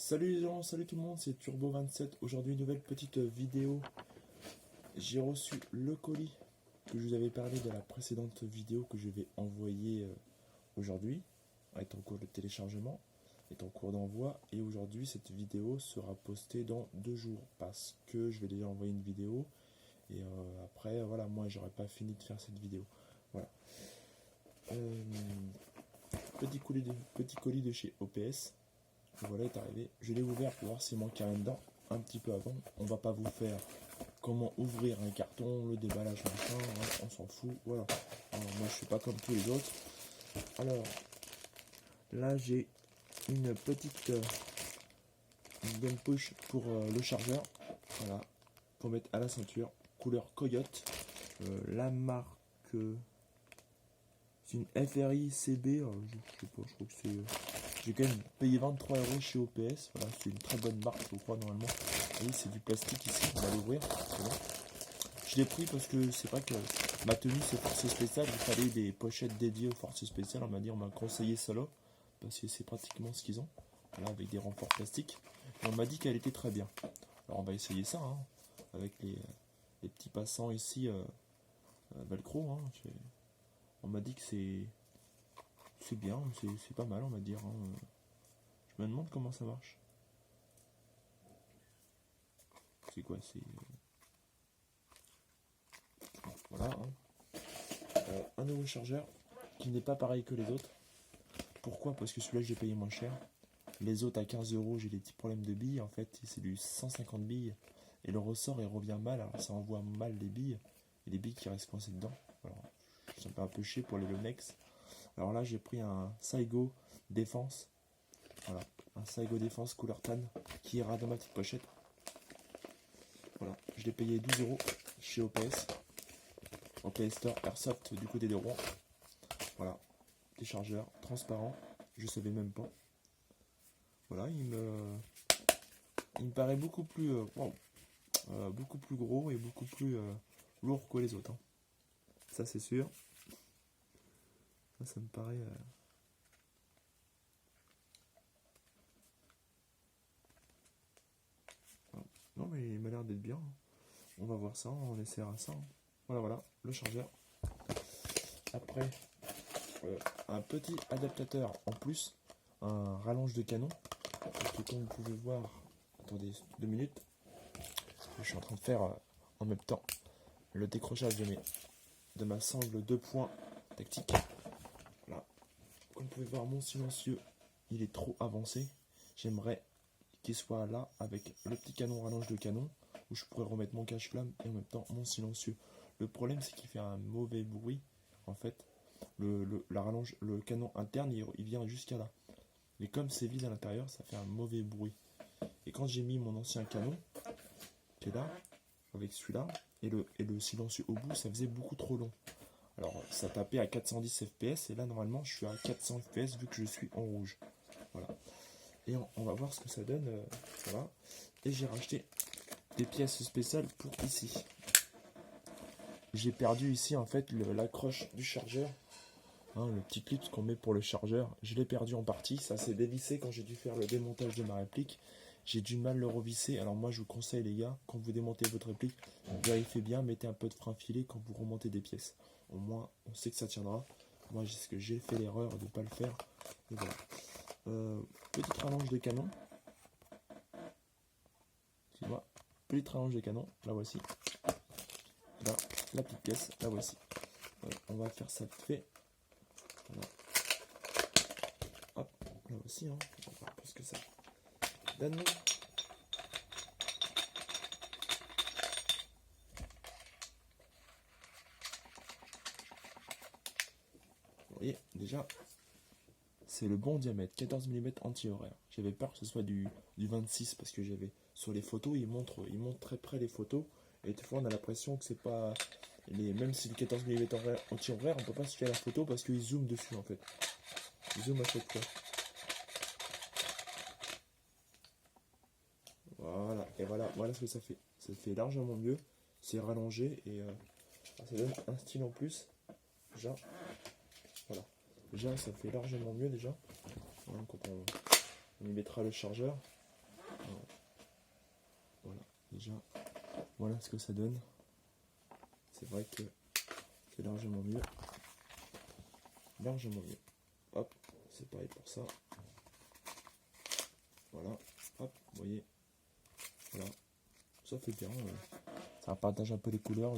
Salut les gens, salut tout le monde, c'est Turbo27. Aujourd'hui, nouvelle petite vidéo. J'ai reçu le colis que je vous avais parlé de la précédente vidéo que je vais envoyer aujourd'hui. Est en cours de téléchargement, est en cours d'envoi. Et aujourd'hui, cette vidéo sera postée dans 2 jours parce que je vais déjà envoyer une vidéo. Et après, voilà, moi, j'aurais pas fini de faire cette vidéo. Voilà. Petit colis de chez OPS. Voilà, est arrivé. Je l'ai ouvert pour voir s'il manquait rien dedans. Un petit peu avant. On va pas vous faire comment ouvrir un carton, le déballage, machin. Hein, on s'en fout. Voilà. Alors, moi, je suis pas comme tous les autres. Alors, là, j'ai une petite gun push pour le chargeur. Voilà. Pour mettre à la ceinture. Couleur Coyote. La marque. C'est une FRI CB. Je sais pas, je crois que c'est. J'ai quand même payé 23 € chez OPS. Voilà, c'est une très bonne marque, je crois, normalement. Oui, c'est du plastique ici. On va l'ouvrir. C'est bon. Je l'ai pris parce que c'est vrai que ma tenue, c'est force spéciale. Il fallait des pochettes dédiées aux forces spéciales. On m'a conseillé cela. Parce que c'est pratiquement ce qu'ils ont. Voilà, avec des renforts plastiques. Et on m'a dit qu'elle était très bien. Alors, on va essayer ça. Hein, avec les petits passants ici. Velcro. Hein, on m'a dit que c'est bien, c'est pas mal, on va dire. Hein. Je me demande comment ça marche. C'est quoi? C'est. Voilà. Hein. Un nouveau chargeur qui n'est pas pareil que les autres. Pourquoi? Parce que celui-là, j'ai payé moins cher. Les autres à 15 €, j'ai des petits problèmes de billes. En fait, c'est du 150 billes. Et le ressort, il revient mal. Alors, ça envoie mal les billes. Et les billes qui restent coincées dedans. Alors, ça me fait un peu chier pour les Lonex. Alors là, j'ai pris un Saigo Défense. Voilà, un Saigo Défense couleur tan qui ira dans ma petite pochette. Voilà, je l'ai payé 12 € chez OPS. OPS Store Airsoft du côté des Rouen. Voilà, des chargeurs transparents. Je savais même pas. Voilà, il me paraît beaucoup plus, beaucoup plus gros et beaucoup plus lourd que les autres. Hein. Ça, c'est sûr. Ça me paraît. Non, mais il m'a l'air d'être bien. On va voir ça, on essaiera ça. Voilà, le chargeur. Après, un petit adaptateur en plus, un rallonge de canon. Parce que comme vous pouvez voir, attendez 2 minutes, je suis en train de faire en même temps le décrochage de ma sangle 2 points tactique. Voilà. Comme vous pouvez voir, mon silencieux, il est trop avancé. J'aimerais qu'il soit là avec le petit canon rallonge de canon où je pourrais remettre mon cache-flamme et en même temps mon silencieux. Le problème, c'est qu'il fait un mauvais bruit. En fait, le canon interne, il vient jusqu'à là. Mais comme c'est vide à l'intérieur, ça fait un mauvais bruit. Et quand j'ai mis mon ancien canon, qui est là, avec celui-là, et le silencieux au bout, ça faisait beaucoup trop long. Alors, ça tapait à 410 fps, et là, normalement, je suis à 400 fps vu que je suis en rouge. Voilà. Et on va voir ce que ça donne. Voilà. Et j'ai racheté des pièces spéciales pour ici. J'ai perdu ici, en fait, l'accroche du chargeur. Hein, le petit clip qu'on met pour le chargeur, je l'ai perdu en partie. Ça s'est dévissé quand j'ai dû faire le démontage de ma réplique. J'ai du mal le revisser. Alors moi je vous conseille les gars, quand vous démontez votre réplique, vérifiez bien, mettez un peu de frein filé quand vous remontez des pièces. Au moins on sait que ça tiendra. Moi j'ai fait l'erreur de ne pas le faire. Et voilà. Petite rallonge de canon. Excusez-moi. Petite rallonge de canon, la voici. Là, la petite pièce, la voici. On va faire ça vite fait. Voilà. Hop, là aussi, hein. On va voir un peu ce que ça donne. Vous voyez, déjà, c'est le bon diamètre, 14 mm anti-horaire. J'avais peur que ce soit du 26 parce que j'avais sur les photos, ils montrent très près les photos. Et des fois, on a l'impression que c'est pas. Même si le 14 mm anti-horaire, on peut pas se fier à la photo parce qu'ils zooment dessus en fait. Ils zooment à chaque fois. Voilà, et voilà ce que ça fait. Ça fait largement mieux. C'est rallongé et ça donne un style en plus. Déjà, voilà. Déjà, ça fait largement mieux déjà. Hein, quand on y mettra le chargeur. déjà, voilà ce que ça donne. C'est vrai que c'est largement mieux. Largement mieux. Hop, c'est pareil pour ça. Voilà, hop, vous voyez. Voilà, ça fait bien. Ça partage un peu les couleurs,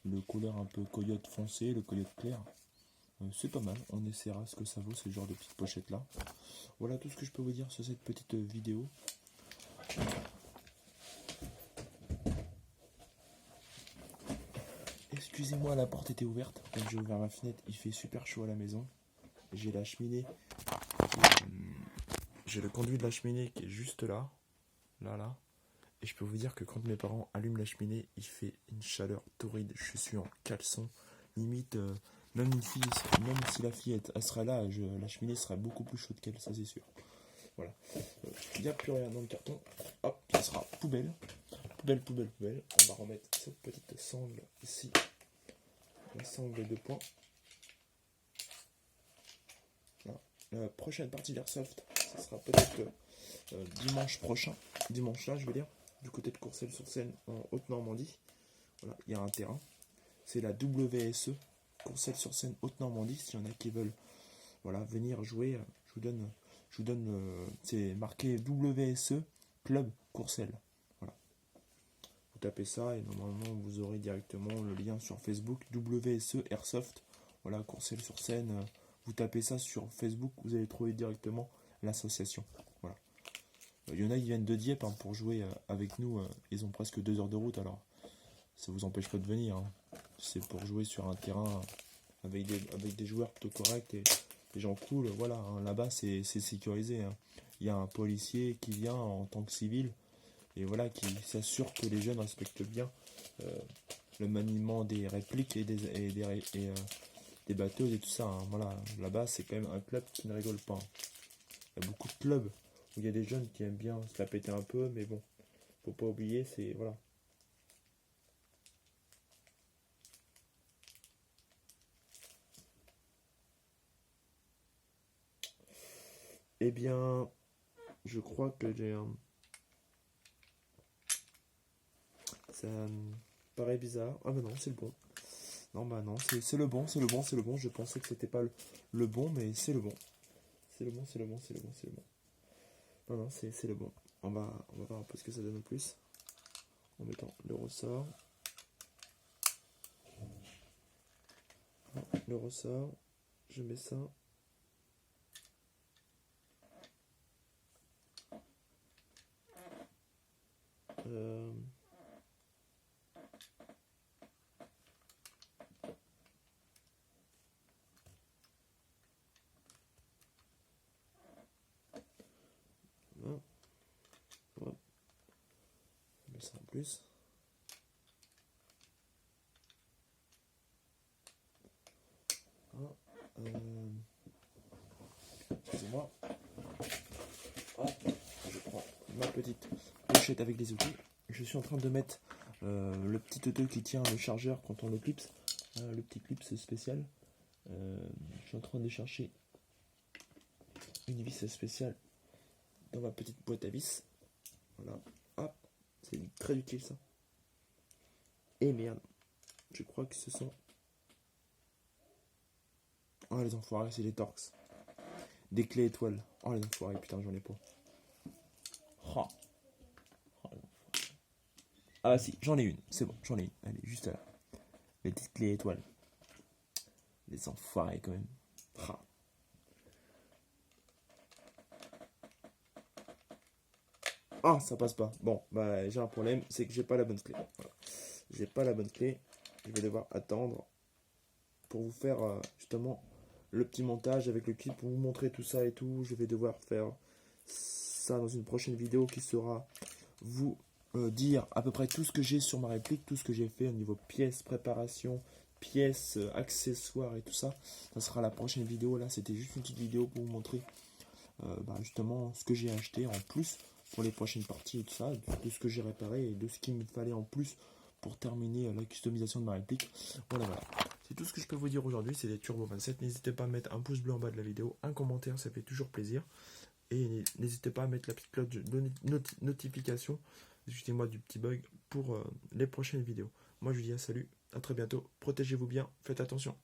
le couleur un peu coyote foncé, le coyote clair. C'est pas mal, on essaiera ce que ça vaut, ce genre de petite pochette là. Voilà tout ce que je peux vous dire sur cette petite vidéo. Excusez-moi, la porte était ouverte. Comme j'ai ouvert ma fenêtre, il fait super chaud à la maison. J'ai la cheminée. J'ai le conduit de la cheminée qui est juste là. Là. Et je peux vous dire que quand mes parents allument la cheminée, il fait une chaleur torride. Je suis en caleçon. Limite, même une fille, même si la fille elle serait là, la cheminée serait beaucoup plus chaude qu'elle, ça c'est sûr. Voilà. Il n'y a plus rien dans le carton. Hop, ça sera poubelle. Poubelle. On va remettre cette petite sangle ici. La sangle de poing. Voilà. La prochaine partie d'Airsoft, ça sera peut-être dimanche prochain. Dimanche là, je veux dire. Du côté de Courcelles-sur-Seine, en Haute-Normandie. Voilà, il y a un terrain. C'est la WSE, Courcelles-sur-Seine, Haute-Normandie. S'il y en a qui veulent venir jouer, je vous donne c'est marqué WSE Club Courcelles. Voilà. Vous tapez ça et normalement vous aurez directement le lien sur Facebook, WSE Airsoft. Voilà, Courcelles-sur-Seine. Vous tapez ça sur Facebook, vous allez trouver directement l'association. Voilà. Il y en a qui viennent de Dieppe pour jouer avec nous. Ils ont presque 2 heures de route, alors ça vous empêche pas de venir. C'est pour jouer sur un terrain avec des joueurs plutôt corrects et des gens cool. Voilà, là-bas c'est sécurisé. Il y a un policier qui vient en tant que civil et voilà, qui s'assure que les jeunes respectent bien le maniement des répliques et des batteuses et tout ça. Voilà, là-bas c'est quand même un club qui ne rigole pas. Il y a beaucoup de clubs où il y a des jeunes qui aiment bien se la péter un peu, mais bon, faut pas oublier, c'est voilà. Eh bien, je crois que ça me paraît bizarre. Ah bah non, c'est le bon. Non bah non, c'est le bon. Je pensais que c'était pas le bon, mais c'est le bon. C'est le bon. Non, c'est le bon. On va voir un peu ce que ça donne en plus. En mettant le ressort. Le ressort. Je mets ça. Je mets ça en plus. Excusez-moi. Je prends ma petite pochette avec les outils. Je suis en train de mettre le petit auto qui tient le chargeur quand on le clipse. Le petit clip spécial. Je suis en train de chercher une vis spéciale dans ma petite boîte à vis. Voilà. Hop. C'est très utile ça. Et merde. Je crois que ce sont... Oh les enfoirés, c'est les Torx. Des clés étoiles. Oh les enfoirés, putain j'en ai pas. Oh. Ah si, j'en ai une. C'est bon, j'en ai une. Elle est juste là. Les petites clés étoiles. Les enfoirés quand même. Ah. Ah, ça passe pas. Bon, bah j'ai un problème, c'est que j'ai pas la bonne clé. Voilà. J'ai pas la bonne clé. Je vais devoir attendre pour vous faire justement le petit montage avec le clip pour vous montrer tout ça et tout. Je vais devoir faire ça dans une prochaine vidéo qui sera vous dire à peu près tout ce que j'ai sur ma réplique, tout ce que j'ai fait au niveau pièces, préparation, pièces, accessoires et tout ça. Ça sera la prochaine vidéo. Là, c'était juste une petite vidéo pour vous montrer justement ce que j'ai acheté en plus pour les prochaines parties et tout ça, de ce que j'ai réparé et de ce qu'il me fallait en plus pour terminer la customisation de ma réplique. Voilà. C'est tout ce que je peux vous dire aujourd'hui, c'est des Turbo 27. N'hésitez pas à mettre un pouce bleu en bas de la vidéo, un commentaire, ça fait toujours plaisir. Et n'hésitez pas à mettre la petite cloche de notification Excusez-moi du petit bug pour les prochaines vidéos. Moi je vous dis à salut, à très bientôt, protégez-vous bien, faites attention.